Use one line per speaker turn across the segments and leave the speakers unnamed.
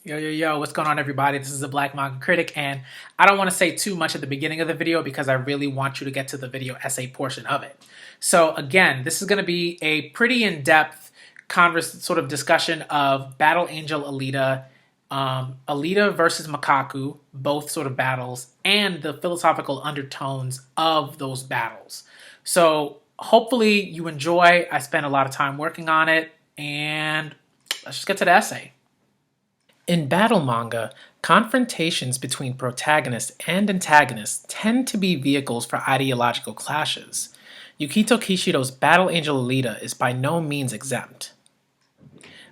Yo, what's going on, everybody? This is the Black Manga Critic, and I don't want to say too much at the beginning of the video because I really want you to get to the video essay portion of it. So again, this is going to be a pretty in-depth sort of discussion of Battle Angel Alita, Alita versus Makaku, both sort of battles, and the philosophical undertones of those battles. So hopefully you enjoy. I spent a lot of time working on it, and let's just get to the essay. In battle manga, confrontations between protagonists and antagonists tend to be vehicles for ideological clashes. Yukito Kishido's Battle Angel Alita is by no means exempt.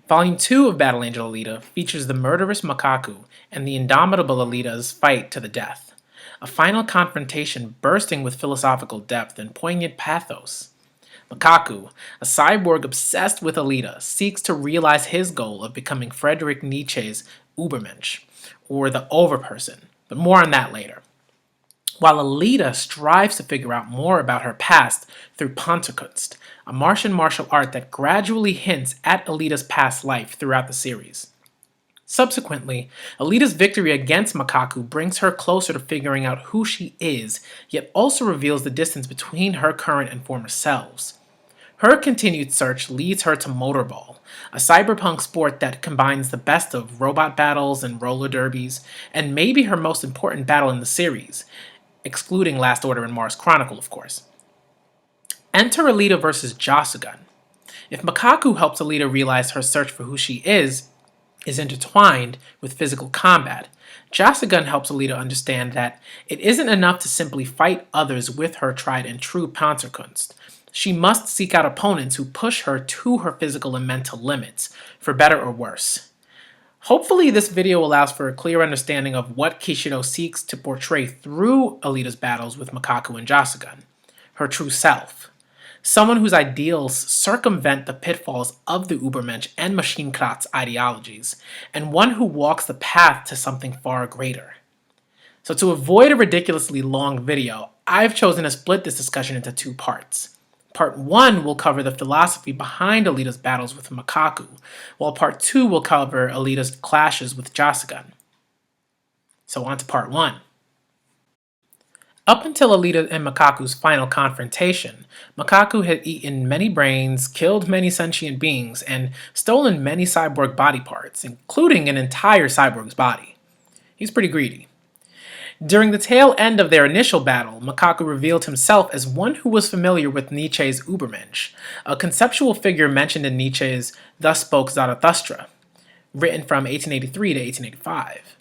Volume 2 of Battle Angel Alita features the murderous Makaku and the indomitable Alita's fight to the death, a final confrontation bursting with philosophical depth and poignant pathos. Makaku, a cyborg obsessed with Alita, seeks to realize his goal of becoming Friedrich Nietzsche's Übermensch, or the Overperson, but more on that later. While Alita strives to figure out more about her past through Panzerkunst, a Martian martial art that gradually hints at Alita's past life throughout the series. Subsequently, Alita's victory against Makaku brings her closer to figuring out who she is, yet also reveals the distance between her current and former selves. Her continued search leads her to Motorball, a cyberpunk sport that combines the best of robot battles and roller derbies, and maybe her most important battle in the series, excluding Last Order and Mars Chronicle, of course. Enter Alita vs. Jasugun. If Makaku helps Alita realize her search for who she is intertwined with physical combat, Jasugun helps Alita understand that it isn't enough to simply fight others with her tried and true Panzerkunst. She must seek out opponents who push her to her physical and mental limits, for better or worse. Hopefully this video allows for a clear understanding of what Kishido seeks to portray through Alita's battles with Makaku and Jasugun, her true self. Someone whose ideals circumvent the pitfalls of the Übermensch and Maschinenkraft's ideologies, and one who walks the path to something far greater. So to avoid a ridiculously long video, I've chosen to split this discussion into two parts. Part 1 will cover the philosophy behind Alita's battles with Makaku, while Part 2 will cover Alita's clashes with Jasugun. So on to Part 1. Up until Alita and Makaku's final confrontation, Makaku had eaten many brains, killed many sentient beings, and stolen many cyborg body parts, including an entire cyborg's body. He's pretty greedy. During the tail end of their initial battle, Makaku revealed himself as one who was familiar with Nietzsche's Übermensch, a conceptual figure mentioned in Nietzsche's Thus Spoke Zarathustra, written from 1883 to 1885.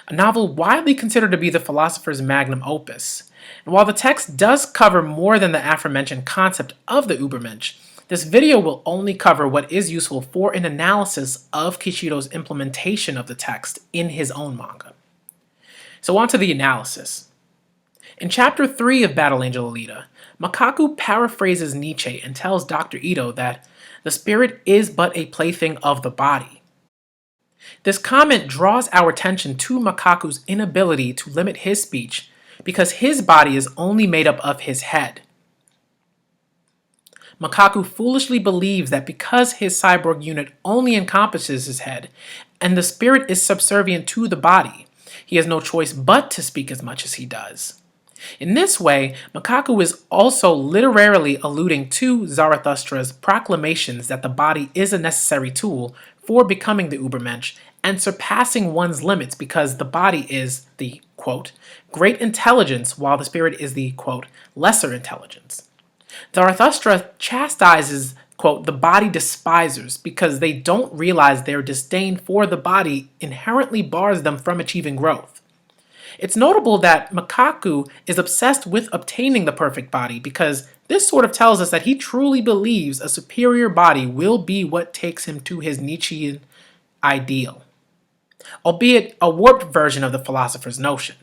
A novel widely considered to be the philosopher's magnum opus. And while the text does cover more than the aforementioned concept of the Übermensch, this video will only cover what is useful for an analysis of Kishido's implementation of the text in his own manga. So on to the analysis. In Chapter 3 of Battle Angel Alita, Makaku paraphrases Nietzsche and tells Dr. Ito that the spirit is but a plaything of the body. This comment draws our attention to Makaku's inability to limit his speech because his body is only made up of his head. Makaku foolishly believes that because his cyborg unit only encompasses his head and the spirit is subservient to the body, he has no choice but to speak as much as he does. In this way, Makaku is also literally alluding to Zarathustra's proclamations that the body is a necessary tool for becoming the Übermensch and surpassing one's limits because the body is the, quote, great intelligence while the spirit is the, quote, lesser intelligence. Zarathustra chastises, quote, the body despisers because they don't realize their disdain for the body inherently bars them from achieving growth. It's notable that Makaku is obsessed with obtaining the perfect body because this sort of tells us that he truly believes a superior body will be what takes him to his Nietzschean ideal, albeit a warped version of the philosopher's notion.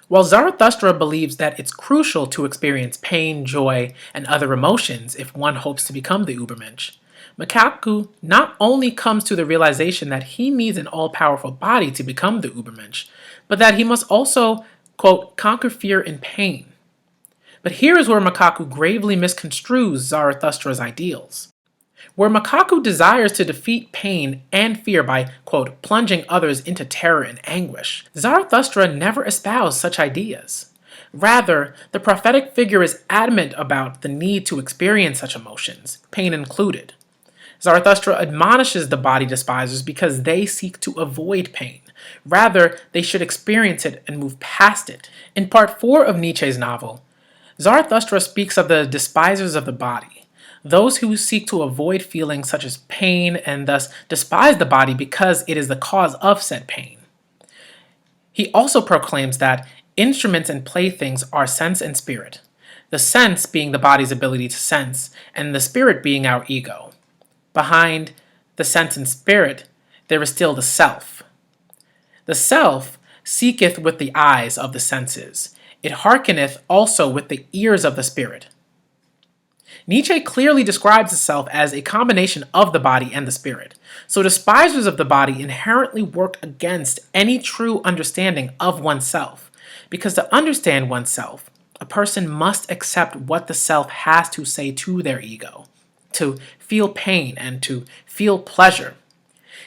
While Zarathustra believes that it's crucial to experience pain, joy, and other emotions if one hopes to become the Übermensch, Makaku not only comes to the realization that he needs an all-powerful body to become the Übermensch, but that he must also, quote, conquer fear and pain. But here is where Makaku gravely misconstrues Zarathustra's ideals. Where Makaku desires to defeat pain and fear by, quote, plunging others into terror and anguish, Zarathustra never espoused such ideas. Rather, the prophetic figure is adamant about the need to experience such emotions, pain included. Zarathustra admonishes the body despisers because they seek to avoid pain. Rather, they should experience it and move past it. In part 4 of Nietzsche's novel, Zarathustra speaks of the despisers of the body, those who seek to avoid feelings such as pain and thus despise the body because it is the cause of said pain. He also proclaims that instruments and playthings are sense and spirit, the sense being the body's ability to sense, and the spirit being our ego. Behind the sense and spirit, there is still the self. The self seeketh with the eyes of the senses. It hearkeneth also with the ears of the spirit. Nietzsche clearly describes the self as a combination of the body and the spirit. So despisers of the body inherently work against any true understanding of oneself. Because to understand oneself, a person must accept what the self has to say to their ego, to feel pain and to feel pleasure.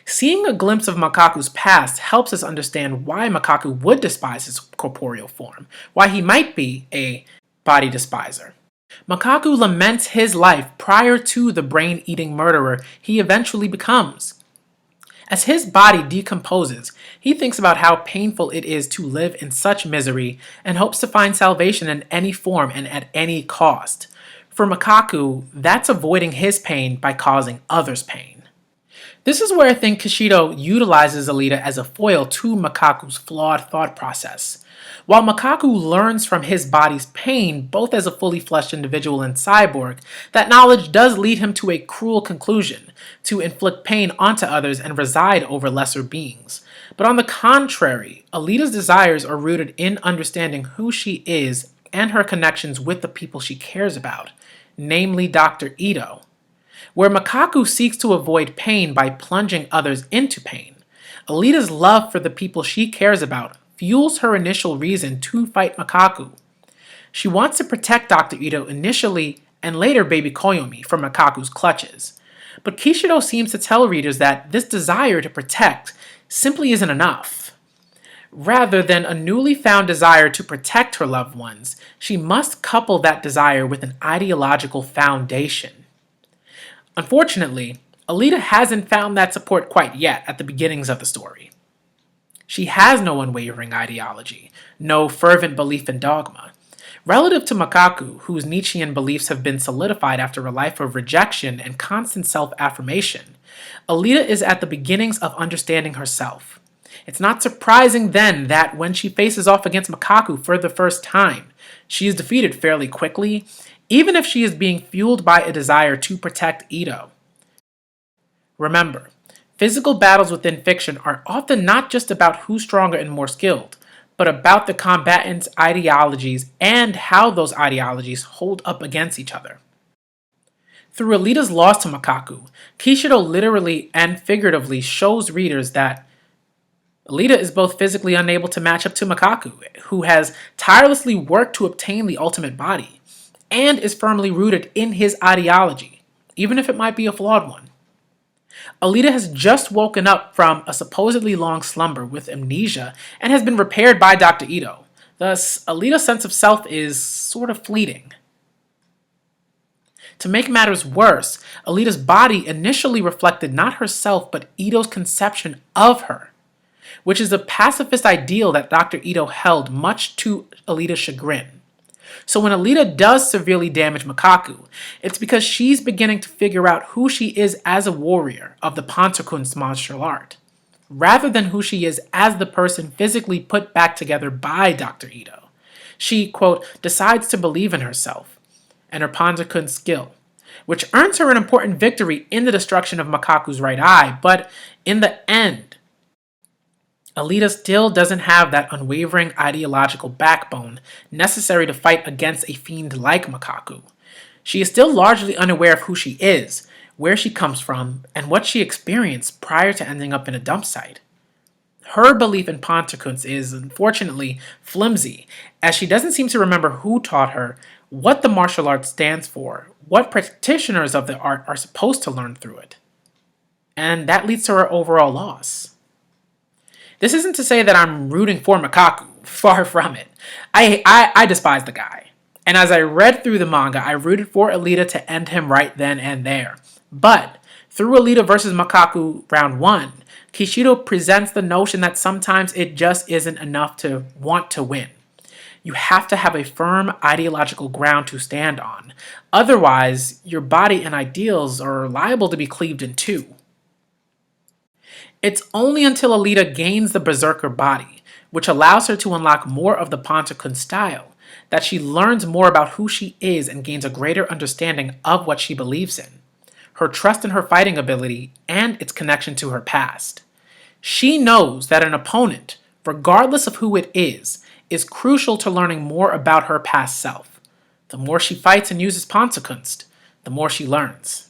Seeing a glimpse of Makaku's past helps us understand why Makaku would despise his corporeal form, why he might be a body despiser. Makaku laments his life prior to the brain-eating murderer he eventually becomes. As his body decomposes, he thinks about how painful it is to live in such misery and hopes to find salvation in any form and at any cost. For Makaku, that's avoiding his pain by causing others pain. This is where I think Kishido utilizes Alita as a foil to Makaku's flawed thought process. While Makaku learns from his body's pain, both as a fully fleshed individual and cyborg, that knowledge does lead him to a cruel conclusion, to inflict pain onto others and reside over lesser beings. But on the contrary, Alita's desires are rooted in understanding who she is and her connections with the people she cares about, namely Dr. Ito. Where Makaku seeks to avoid pain by plunging others into pain, Alita's love for the people she cares about fuels her initial reason to fight Makaku. She wants to protect Dr. Ito initially and later baby Koyomi from Makaku's clutches. But Kishido seems to tell readers that this desire to protect simply isn't enough. Rather than a newly found desire to protect her loved ones, she must couple that desire with an ideological foundation. Unfortunately, Alita hasn't found that support quite yet at the beginnings of the story. She has no unwavering ideology, no fervent belief in dogma. Relative to Makaku, whose Nietzschean beliefs have been solidified after a life of rejection and constant self-affirmation, Alita is at the beginnings of understanding herself. It's not surprising then that when she faces off against Makaku for the first time, she is defeated fairly quickly, even if she is being fueled by a desire to protect Ito. Remember, physical battles within fiction are often not just about who's stronger and more skilled, but about the combatants' ideologies and how those ideologies hold up against each other. Through Alita's loss to Makaku, Kishido literally and figuratively shows readers that Alita is both physically unable to match up to Makaku, who has tirelessly worked to obtain the ultimate body, and is firmly rooted in his ideology, even if it might be a flawed one. Alita has just woken up from a supposedly long slumber with amnesia and has been repaired by Dr. Ito. Thus, Alita's sense of self is sort of fleeting. To make matters worse, Alita's body initially reflected not herself but Ito's conception of her, which is a pacifist ideal that Dr. Ito held much to Alita's chagrin. So when Alita does severely damage Makaku, it's because she's beginning to figure out who she is as a warrior of the Panzerkunst martial art, rather than who she is as the person physically put back together by Dr. Ito. She, quote, decides to believe in herself and her Panzerkunst skill, which earns her an important victory in the destruction of Makaku's right eye, but in the end, Alita still doesn't have that unwavering ideological backbone necessary to fight against a fiend like Makaku. She is still largely unaware of who she is, where she comes from, and what she experienced prior to ending up in a dump site. Her belief in Panzerkunst is, unfortunately, flimsy, as she doesn't seem to remember who taught her, what the martial art stands for, what practitioners of the art are supposed to learn through it. And that leads to her overall loss. This isn't to say that I'm rooting for Makaku, far from it. I despise the guy. And as I read through the manga, I rooted for Alita to end him right then and there. But through Alita versus Makaku round 1, Kishido presents the notion that sometimes it just isn't enough to want to win. You have to have a firm ideological ground to stand on. Otherwise, your body and ideals are liable to be cleaved in two. It's only until Alita gains the Berserker body, which allows her to unlock more of the Ponta-kun style, that she learns more about who she is and gains a greater understanding of what she believes in, her trust in her fighting ability, and its connection to her past. She knows that an opponent, regardless of who it is crucial to learning more about her past self. The more she fights and uses Panzerkunst, the more she learns.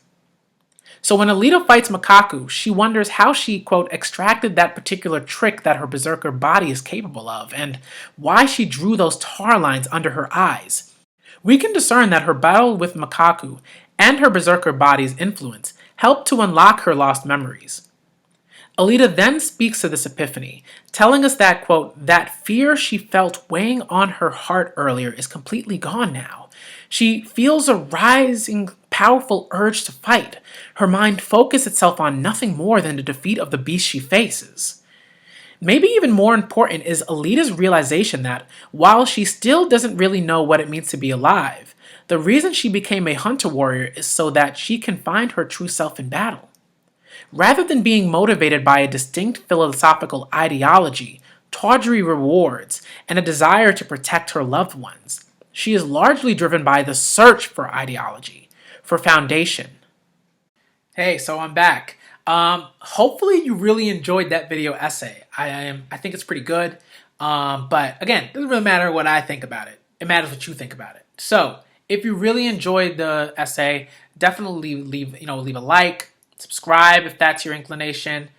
So when Alita fights Makaku, she wonders how she, quote, extracted that particular trick that her berserker body is capable of, and why she drew those tar lines under her eyes. We can discern that her battle with Makaku and her berserker body's influence helped to unlock her lost memories. Alita then speaks to this epiphany, telling us that, quote, that fear she felt weighing on her heart earlier is completely gone now. She feels a rising, powerful urge to fight. Her mind focuses itself on nothing more than the defeat of the beast she faces. Maybe even more important is Alita's realization that, while she still doesn't really know what it means to be alive, the reason she became a hunter warrior is so that she can find her true self in battle. Rather than being motivated by a distinct philosophical ideology, tawdry rewards, and a desire to protect her loved ones, she is largely driven by the search for ideology, for foundation. Hey, so I'm back. Hopefully you really enjoyed that video essay. I think it's pretty good. But again, it doesn't really matter what I think about it. It matters what you think about it. So if you really enjoyed the essay, definitely leave a like. Subscribe if that's your inclination.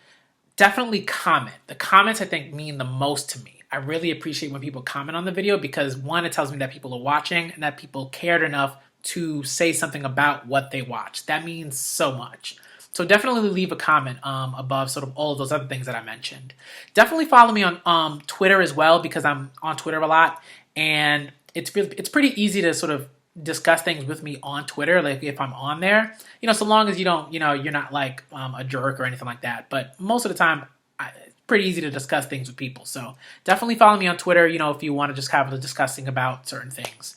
Definitely comment. The comments, I think, mean the most to me. I really appreciate when people comment on the video because, one, it tells me that people are watching and that people cared enough to say something about what they watched. That means so much. So definitely leave a comment above sort of all of those other things that I mentioned. Definitely follow me on Twitter as well because I'm on Twitter a lot, and it's pretty easy to sort of discuss things with me on Twitter, like if I'm on there, so long as you don't, you're not like a jerk or anything like that. But most of the time, it's pretty easy to discuss things with people. So definitely follow me on Twitter, if you want to just have a discussing about certain things.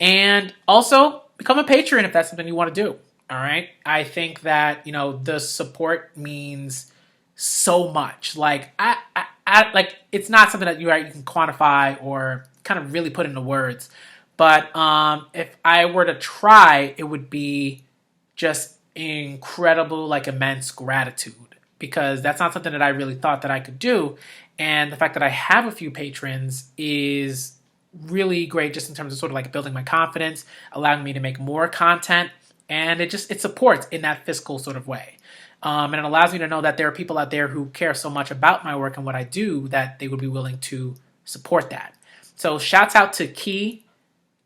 And also become a patron if that's something you want to do. All right. I think that, the support means so much. Like I like, it's not something that you can quantify or kind of really put into words. But if I were to try, it would be just incredible, like immense gratitude, because that's not something that I really thought that I could do. And the fact that I have a few patrons is really great just in terms of sort of like building my confidence, allowing me to make more content. And it supports in that fiscal sort of way. And it allows me to know that there are people out there who care so much about my work and what I do that they would be willing to support that. So shouts out to Key,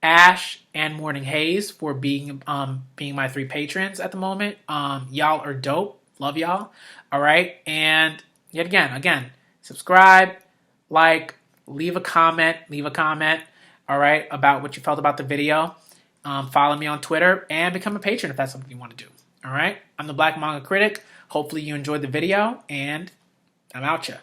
Ash, and Morning Haze for being my 3 patrons at the moment. Y'all are dope. Love y'all. All right. And yet again, subscribe, like, leave a comment. All right. About what you felt about the video. Follow me on Twitter and become a patron if that's something you want to do. All right. I'm the Black Manga Critic. Hopefully you enjoyed the video, and I'm out ya.